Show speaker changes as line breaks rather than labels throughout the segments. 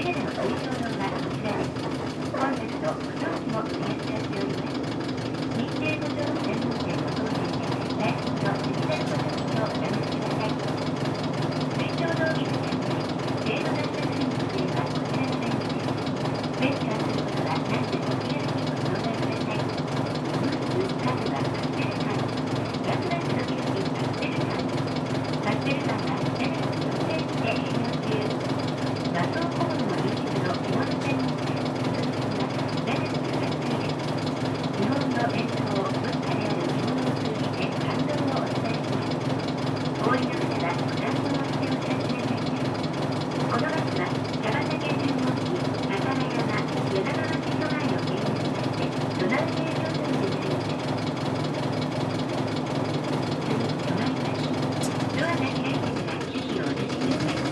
メガネの推奨動画こちらです。本日のご乗車もお願いいたしております。日程ご乗車専門店の当店で大好きのデジタルご乗車をお試しください。推奨動画について、程度なった際についてはこちらの便利です。ベンチャーすることは何でもお気軽にご相談ください。ブースカードはカステルカード、ラクダンスの料金カステルカード、カステルカードはセネック特定値で営業中。和装小物の流出の着物専門店、ベネックがついです。日本の伝統、文化である着物を通じて感動をお伝えします。お降りの方はご堪能してお知らせくださいね。このバスは、茶畑専門機、高良山、与那原市所前を経由しまして、与那原営業所に向かいます。次、止まります。ドアが開いてから席をお出しください。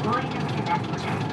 合意の上でお客様